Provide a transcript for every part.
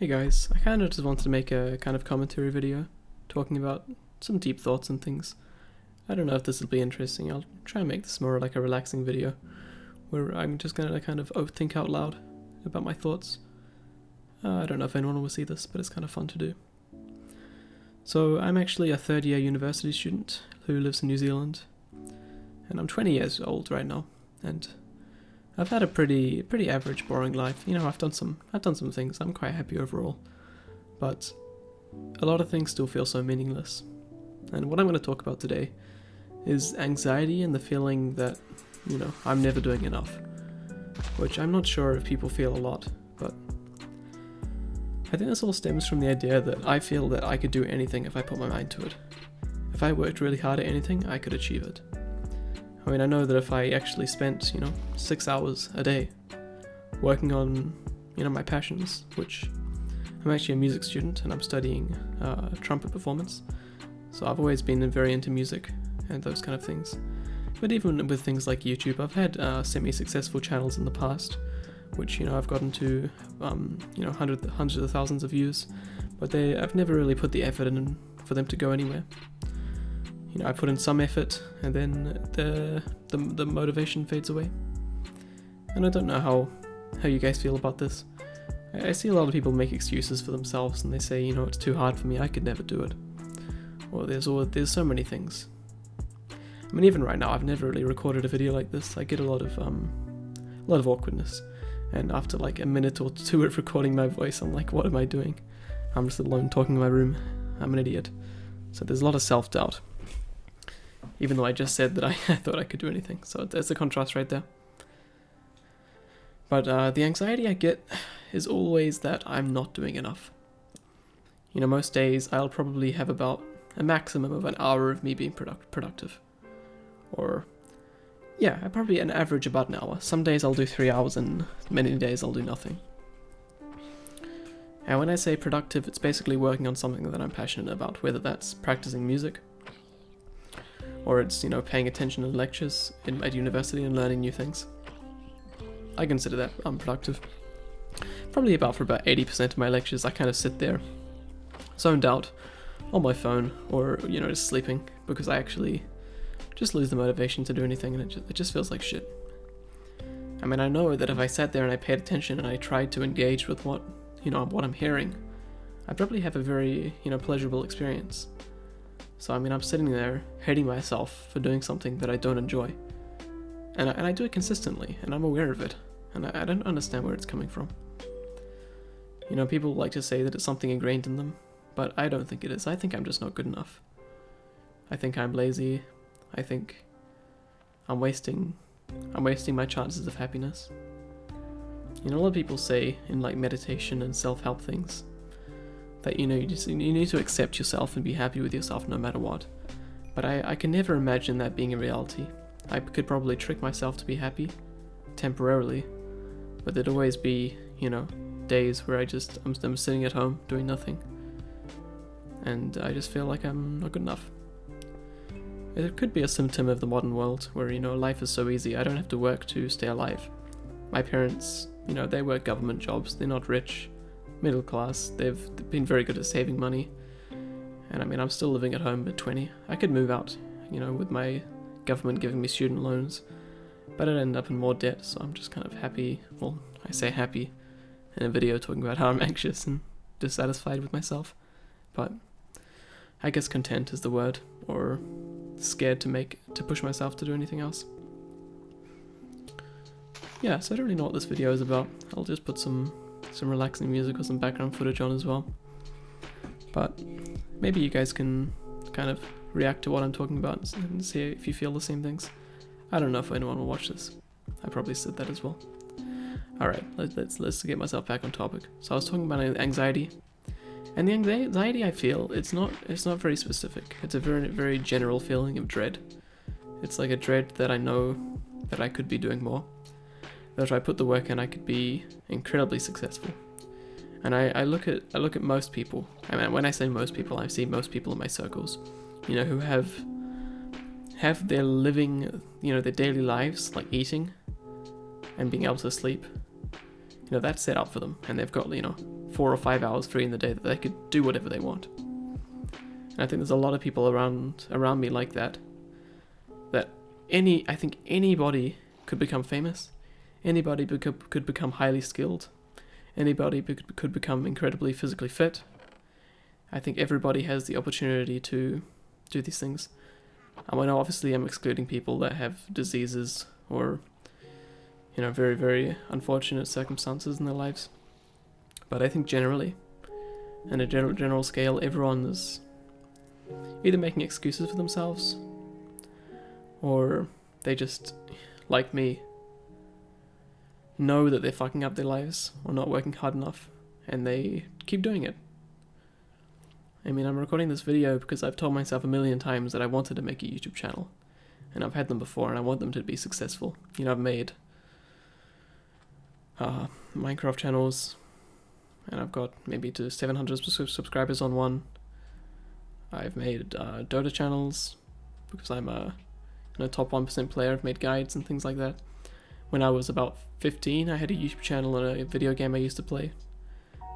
Hey guys, I kind of just wanted to make a kind of commentary video talking about some deep thoughts and things. I don't know if this will be interesting. I'll try and make this more like a relaxing video where I'm just gonna kind of think out loud about my thoughts. I don't know if anyone will see this, but it's kind of fun to do. So I'm actually a third year university student who lives in New Zealand, and I'm 20 years old right now, and I've had a pretty average, boring life. You know, I've done some things. I'm quite happy overall, but a lot of things still feel so meaningless. And what I'm going to talk about today is anxiety and the feeling that, I'm never doing enough, which I'm not sure if people feel a lot, but I think this all stems from the idea that I feel that I could do anything if I put my mind to it. If I worked really hard at anything, I could achieve it. I mean, I know that if I actually spent, 6 hours a day working on, my passions, which I'm actually a music student and I'm studying trumpet performance, so I've always been very into music and those kind of things. But even with things like YouTube, I've had semi-successful channels in the past, which, I've gotten to, hundreds of thousands of views, but I've never really put the effort in for them to go anywhere. I put in some effort, and then the motivation fades away. And I don't know how you guys feel about this. I see a lot of people make excuses for themselves, and they say, it's too hard for me, I could never do it. Or there's so many things. I mean, even right now, I've never really recorded a video like this. I get a lot of awkwardness, and after like a minute or two of recording my voice, I'm like, what am I doing? I'm just alone talking in my room. I'm an idiot. So there's a lot of self-doubt. Even though I just said that I thought I could do anything. So there's a contrast right there. But the anxiety I get is always that I'm not doing enough. Most days I'll probably have about a maximum of an hour of me being productive. Or, probably an average about an hour. Some days I'll do 3 hours and many days I'll do nothing. And when I say productive, it's basically working on something that I'm passionate about, whether that's practicing music, or it's, paying attention in lectures at university and learning new things. I consider that unproductive. Probably for about 80% of my lectures, I kind of sit there, zoned out, on my phone, or, just sleeping, because I actually just lose the motivation to do anything, and it just feels like shit. I mean, I know that if I sat there and I paid attention and I tried to engage with what I'm hearing, I'd probably have a very, pleasurable experience. So, I'm sitting there hating myself for doing something that I don't enjoy. And I do it consistently, and I'm aware of it, and I don't understand where it's coming from. People like to say that it's something ingrained in them, but I don't think it is. I think I'm just not good enough. I think I'm lazy. I think I'm wasting my chances of happiness. A lot of people say in like meditation and self-help things that you need to accept yourself and be happy with yourself no matter what. But I can never imagine that being a reality. I could probably trick myself to be happy, temporarily, but there'd always be, days where I'm sitting at home doing nothing, and I just feel like I'm not good enough. It could be a symptom of the modern world where, life is so easy, I don't have to work to stay alive. My parents, they work government jobs, they're not rich, middle class, they've been very good at saving money, and I'm still living at home at 20. I could move out, with my government giving me student loans, but I'd end up in more debt, so I'm just kind of happy. Well, I say happy in a video talking about how I'm anxious and dissatisfied with myself, but I guess content is the word, or scared to push myself to do anything else. Yeah, so I don't really know what this video is about. I'll just put some relaxing music or some background footage on as well. But maybe you guys can kind of react to what I'm talking about and see if you feel the same things. I don't know if anyone will watch this. I probably said that as well. Alright, let's get myself back on topic. So I was talking about anxiety. And the anxiety I feel, it's not very specific. It's a very, very general feeling of dread. It's like a dread that I know that I could be doing more. That if I put the work in, I could be incredibly successful. And I look at most people. I mean, when I say most people, I see most people in my circles, who have their living, their daily lives, like eating and being able to sleep, you know, that's set up for them, and they've got, you know, 4 or 5 hours free in the day that they could do whatever they want. And I think there's a lot of people around me like that. I think anybody could become famous. Anybody could become highly skilled. Anybody could become incredibly physically fit. I think everybody has the opportunity to do these things. I know obviously I'm excluding people that have diseases or, you know, very, very unfortunate circumstances in their lives. But I think generally, on a general scale, everyone is either making excuses for themselves, or they just, like me, know that they're fucking up their lives or not working hard enough, and they keep doing it. I mean, I'm recording this video because I've told myself a million times that I wanted to make a YouTube channel, and I've had them before, and I want them to be successful. You know, I've made Minecraft channels, and I've got maybe to 700 subscribers on one. I've made Dota channels because I'm a top 1% player. I've made guides and things like that. When I was about 15, I had a YouTube channel and a video game I used to play,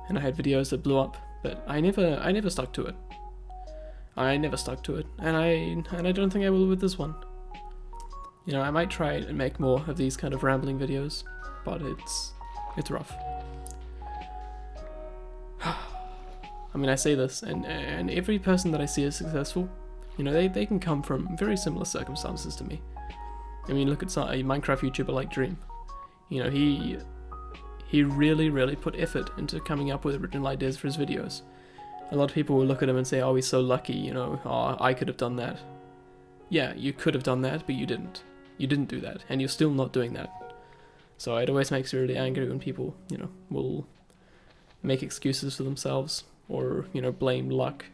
and I had videos that blew up, but I never stuck to it. And I don't think I will with this one. You know, I might try and make more of these kind of rambling videos, but it's rough. I mean, I say this, and every person that I see as successful, you know, they can come from very similar circumstances to me. I mean, look at a Minecraft YouTuber like Dream. You know, he really, really put effort into coming up with original ideas for his videos. A lot of people will look at him and say, oh, he's so lucky, you know, oh, I could have done that. Yeah, you could have done that, but you didn't. You didn't do that, and you're still not doing that. So it always makes me really angry when people, you know, will make excuses for themselves, or, you know, blame luck,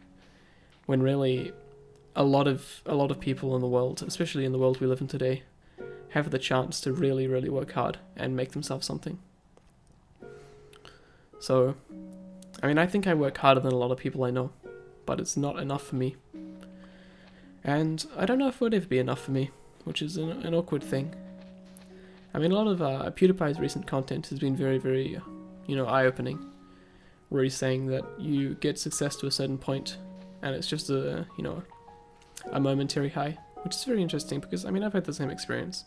when really a lot of people in the world, especially in the world we live in today, have the chance to really, really work hard and make themselves something. So, I mean, I think I work harder than a lot of people I know, but it's not enough for me. And I don't know if it would ever be enough for me, which is an awkward thing. I mean, a lot of PewDiePie's recent content has been very, very, you know, eye-opening, where he's saying that you get success to a certain point, and it's just a momentary high, which is very interesting because, I mean, I've had the same experience.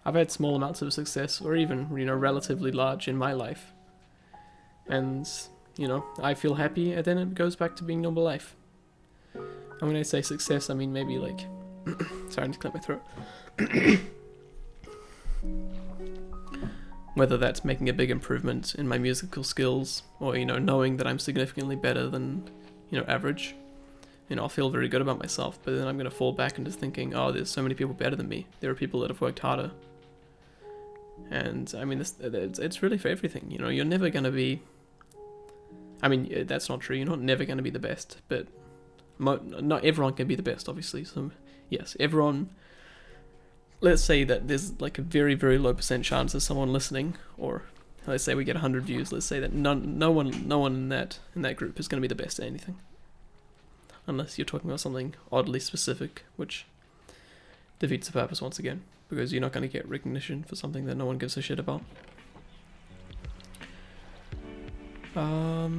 I've had small amounts of success, or even, you know, relatively large in my life. And, you know, I feel happy, and then it goes back to being normal life. And when I say success, I mean maybe like... Sorry, I need to clear my throat. Whether that's making a big improvement in my musical skills, or, you know, knowing that I'm significantly better than, you know, average. You know, I'll feel very good about myself, but then I'm going to fall back into thinking, oh, there's so many people better than me. There are people that have worked harder. And, I mean, it's really for everything, you know, you're never going to be... I mean, that's not true, you're not never going to be the best, but not everyone can be the best, obviously. So, yes, everyone... Let's say that there's like a very, very low % chance of someone listening, or let's say we get 100 views, let's say that no one in that group is going to be the best at anything. Unless you're talking about something oddly specific, which defeats the purpose once again, because you're not going to get recognition for something that no one gives a shit about. I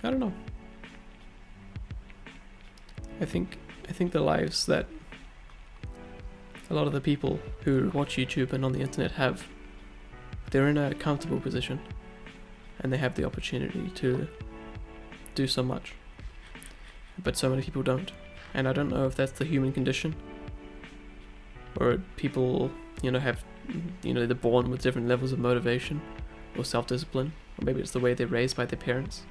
don't know. I think the lives that a lot of the people who watch YouTube and on the internet have, they're in a comfortable position, and they have the opportunity to do so much. But so many people don't. And I don't know if that's the human condition, or people, you know, have, you know, they're born with different levels of motivation or self-discipline, or maybe it's the way they're raised by their parents.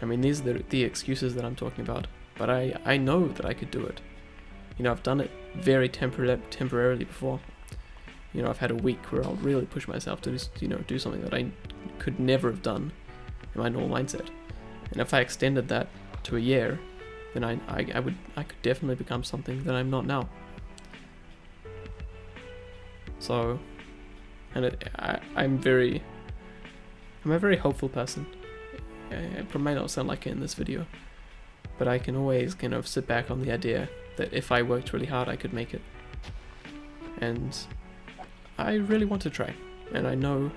I mean, these are the excuses that I'm talking about, but I know that I could do it. You know, I've done it very temporarily before. You know, I've had a week where I'll really push myself to just, you know, do something that I could never have done in my normal mindset. And if I extended that to a year, then I could definitely become something that I'm not now. So, and I'm a very hopeful person. It might not sound like it in this video, but I can always kind of sit back on the idea that if I worked really hard, I could make it. And I really want to try. And I know,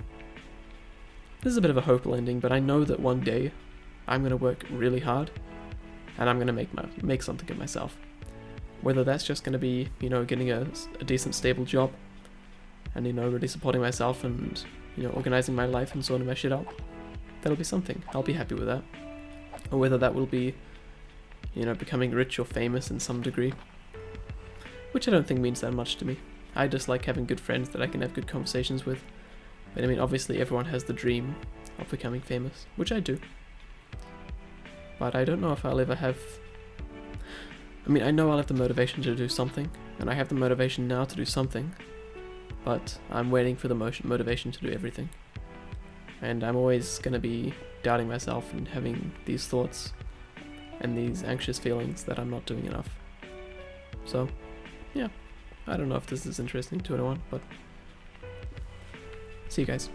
this is a bit of a hopeful ending, but I know that one day I'm going to work really hard and I'm going to make something of myself. Whether that's just going to be, you know, getting a decent stable job and, you know, really supporting myself and, you know, organizing my life and sorting my shit out, that'll be something. I'll be happy with that. Or whether that will be, you know, becoming rich or famous in some degree, which I don't think means that much to me. I just like having good friends that I can have good conversations with. But I mean, obviously everyone has the dream of becoming famous, which I do. But I don't know if I'll ever have... I mean, I know I'll have the motivation to do something, and I have the motivation now to do something, but I'm waiting for the motivation to do everything. And I'm always going to be doubting myself and having these thoughts and these anxious feelings that I'm not doing enough. So, yeah, I don't know if this is interesting to anyone, but see you guys.